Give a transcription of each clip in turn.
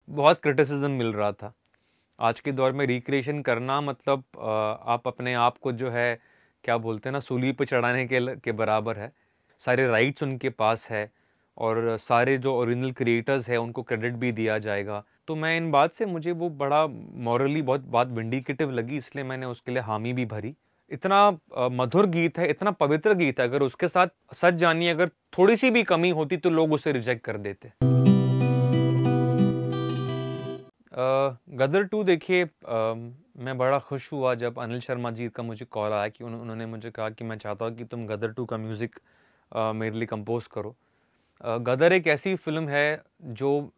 बहुत क्रिटिसिज्म मिल रहा था। आज के दौर में रिक्रिएशन करना मतलब आप अपने आप को जो है क्या बोलते हैं ना, सूली पे चढ़ाने के बराबर है। सारे राइट्स उनके पास है और सारे जो ओरिजिनल क्रिएटर्स हैं उनको क्रेडिट भी दिया जाएगा। तो मैं इन बात से मुझे वो बड़ा मॉरली बहुत बात विंडिकेटिव लगी, इसलिए मैंने उसके लिए हामी भी भरी। इतना मधुर गीत है, इतना पवित्र गीत है, अगर उसके साथ सच जानिए अगर थोड़ी सी भी कमी होती तो लोग उसे रिजेक्ट कर देते। गदर 2 देखिए, मैं बड़ा खुश हुआ जब अनिल शर्मा जी का मुझे कॉल आया कि उन्होंने मुझे कहा कि मैं चाहता हूँ कि तुम गदर 2 का म्यूज़िक मेरे लिए कंपोज करो। गदर एक ऐसी फिल्म है जो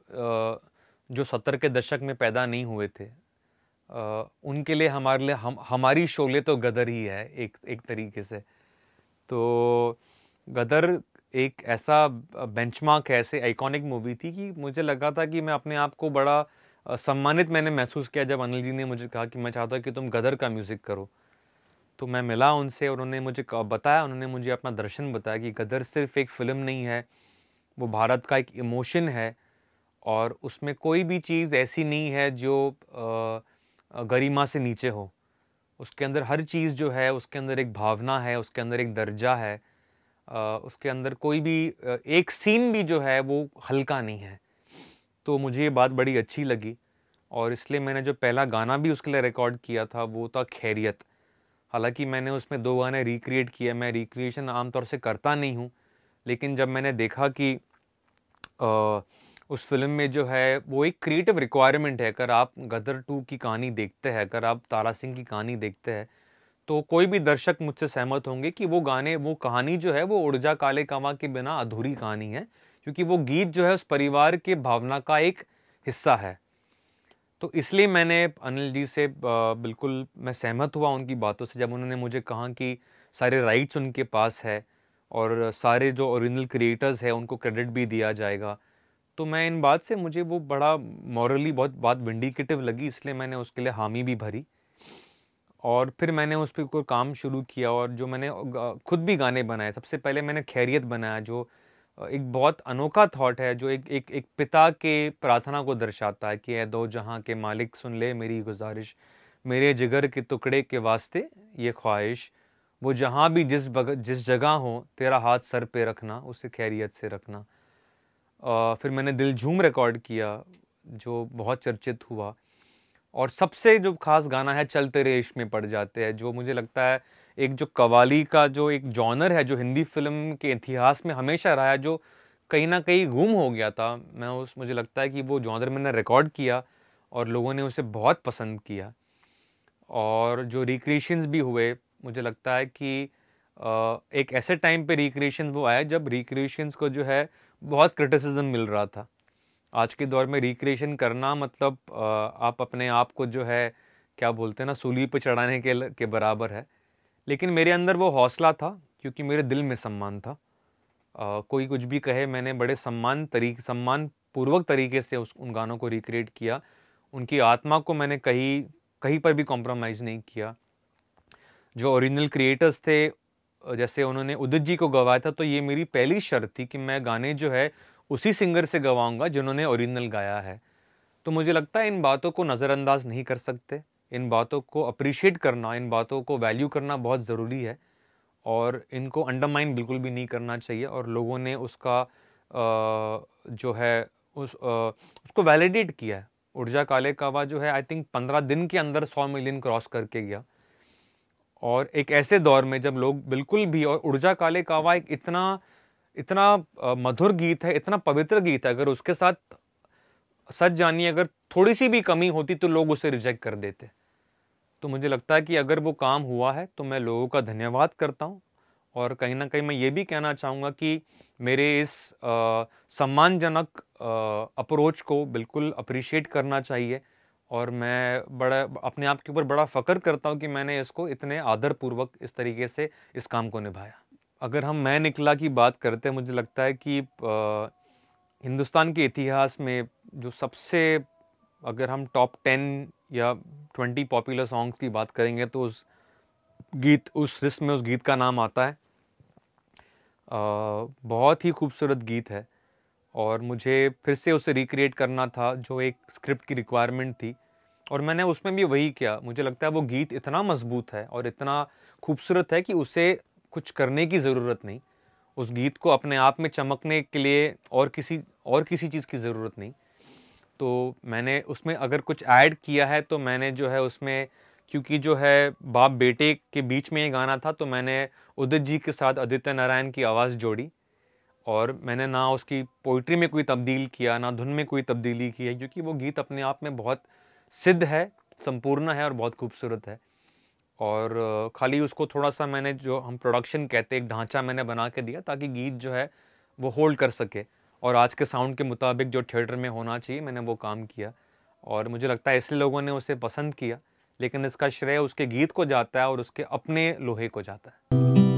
70 के दशक में पैदा नहीं हुए थे। उनके लिए हमारे लिए हमारी शोले तो गदर ही है एक एक तरीके से। तो गदर एक ऐसा बेंचमार्क है, ऐसे आइकॉनिक मूवी थी कि मुझे लगा था कि मैं अपने आप को बड़ा सम्मानित मैंने महसूस किया जब अनिल जी ने मुझे कहा कि मैं चाहता हूँ कि तुम गदर का म्यूज़िक करो। तो मैं मिला उनसे और उन्होंने मुझे बताया, उन्होंने मुझे अपना दर्शन बताया कि गदर सिर्फ एक फ़िल्म नहीं है, वो भारत का एक इमोशन है और उसमें कोई भी चीज़ ऐसी नहीं है जो गरिमा से नीचे हो। उसके अंदर हर चीज़ जो है, उसके अंदर एक भावना है, उसके अंदर एक दर्जा है, उसके अंदर कोई भी एक सीन भी जो है वो हल्का नहीं है। तो मुझे ये बात बड़ी अच्छी लगी और इसलिए मैंने जो पहला गाना भी उसके लिए रिकॉर्ड किया था वो था खैरियत। हालांकि मैंने उसमें 2 गाने रिक्रिएट किए। मैं रिक्रिएशन आमतौर से करता नहीं हूँ, लेकिन जब मैंने देखा कि उस फिल्म में जो है वो एक क्रिएटिव रिक्वायरमेंट है। अगर आप गदर 2 की कहानी देखते हैं, अगर आप तारा सिंह की कहानी देखते हैं, तो कोई भी दर्शक मुझसे सहमत होंगे कि वो कहानी जो है वो उड़जा काले कावा के बिना अधूरी कहानी है, क्योंकि वो गीत जो है उस परिवार के भावना का एक हिस्सा है। तो इसलिए मैंने अनिल जी से बिल्कुल मैं सहमत हुआ उनकी बातों से जब उन्होंने मुझे कहा कि सारे राइट्स उनके पास है और सारे जो ओरिजिनल क्रिएटर्स हैं उनको क्रेडिट भी दिया जाएगा। तो मैं इन बात से मुझे वो बड़ा मॉरली बहुत बात विंडिकेटिव लगी, इसलिए मैंने उसके लिए हामी भी भरी और फिर मैंने उस पर कोई काम शुरू किया और जो मैंने खुद भी गाने बनाए। सबसे पहले मैंने खैरियत बनाया, जो एक बहुत अनोखा थॉट है, जो एक पिता के प्रार्थना को दर्शाता है कि ए दो जहां के मालिक सुन ले मेरी गुजारिश, मेरे जिगर के टुकड़े के वास्ते ये ख्वाहिश, वो जहां भी जिस जगह हो तेरा हाथ सर पे रखना, उसे खैरियत से रखना। फिर मैंने दिल झूम रिकॉर्ड किया जो बहुत चर्चित हुआ और सबसे जो खास गाना है चल तेरे इश्क में पड़ जाते हैं, जो मुझे लगता है एक जो कव्वाली का जो एक जॉनर है जो हिंदी फिल्म के इतिहास में हमेशा रहा है, जो कहीं ना कहीं गुम हो गया था। मुझे लगता है कि वो जॉनर मैंने रिकॉर्ड किया और लोगों ने उसे बहुत पसंद किया और जो रिक्रिएशंस भी हुए, मुझे लगता है कि एक ऐसे टाइम पे रिक्रिएशन वो आया जब रिक्रिएशंस को जो है बहुत क्रिटिसिज्म मिल रहा था। आज के दौर में रिक्रिएशन करना मतलब आप अपने आप को जो है क्या बोलते हैं ना, सूली पे चढ़ाने के बराबर है। लेकिन मेरे अंदर वो हौसला था क्योंकि मेरे दिल में सम्मान था। कोई कुछ भी कहे, मैंने बड़े सम्मान पूर्वक तरीके से उन गानों को रिक्रिएट किया। उनकी आत्मा को मैंने कहीं कहीं पर भी कॉम्प्रोमाइज़ नहीं किया। जो ओरिजिनल क्रिएटर्स थे, जैसे उन्होंने उदित जी को गवाया था, तो ये मेरी पहली शर्त थी कि मैं गाने जो है उसी सिंगर से गवाऊंगा जिन्होंने ओरिजिनल गाया है। तो मुझे लगता है इन बातों को नज़रअंदाज नहीं कर सकते, इन बातों को अप्रिशिएट करना, इन बातों को वैल्यू करना बहुत ज़रूरी है और इनको अंडरमाइन बिल्कुल भी नहीं करना चाहिए। और लोगों ने उसका जो है उसको वैलिडेट किया है। उड़जा काले कावा जो है आई थिंक 15 दिन के अंदर 100 मिलियन क्रॉस करके गया और एक ऐसे दौर में जब लोग बिल्कुल भी, और उड़जा काले कावा एक इतना इतना मधुर गीत है, इतना पवित्र गीत है, अगर उसके साथ सच जानिए अगर थोड़ी सी भी कमी होती तो लोग उसे रिजेक्ट कर देते। तो मुझे लगता है कि अगर वो काम हुआ है तो मैं लोगों का धन्यवाद करता हूँ और कहीं ना कहीं मैं ये भी कहना चाहूँगा कि मेरे इस सम्मानजनक अप्रोच को बिल्कुल अप्रिशिएट करना चाहिए और मैं बड़ा अपने आप के ऊपर बड़ा फ़ख्र करता हूँ कि मैंने इसको इतने आदरपूर्वक इस तरीके से इस काम को निभाया। अगर हम मैं निकला की बात करते हैं, मुझे लगता है कि हिंदुस्तान के इतिहास में जो सबसे, अगर हम टॉप 10 या 20 पॉपुलर सॉन्ग्स की बात करेंगे तो उस लिस्ट में उस गीत का नाम आता है। बहुत ही खूबसूरत गीत है और मुझे फिर से उसे रिक्रिएट करना था जो एक स्क्रिप्ट की रिक्वायरमेंट थी, और मैंने उसमें भी वही किया। मुझे लगता है वो गीत इतना मजबूत है और इतना खूबसूरत है कि उसे कुछ करने की ज़रूरत नहीं, उस गीत को अपने आप में चमकने के लिए और किसी चीज़ की ज़रूरत नहीं। तो मैंने उसमें अगर कुछ ऐड किया है तो मैंने जो है उसमें, क्योंकि जो है बाप बेटे के बीच में ये गाना था, तो मैंने उदित जी के साथ आदित्य नारायण की आवाज़ जोड़ी, और मैंने ना उसकी पोइट्री में कोई तब्दील किया, ना धुन में कोई तब्दीली की है, क्योंकि वो गीत अपने आप में बहुत सिद्ध है, संपूर्ण है और बहुत खूबसूरत है। और खाली उसको थोड़ा-सा मैंने, जो हम प्रोडक्शन कहते हैं, एक ढाँचा मैंने बना के दिया ताकि गीत जो है वो होल्ड कर सके, और आज के साउंड के मुताबिक जो थिएटर में होना चाहिए, मैंने वो काम किया। और मुझे लगता है इसलिए लोगों ने उसे पसंद किया, लेकिन इसका श्रेय उसके गीत को जाता है और उसके अपने लोहे को जाता है।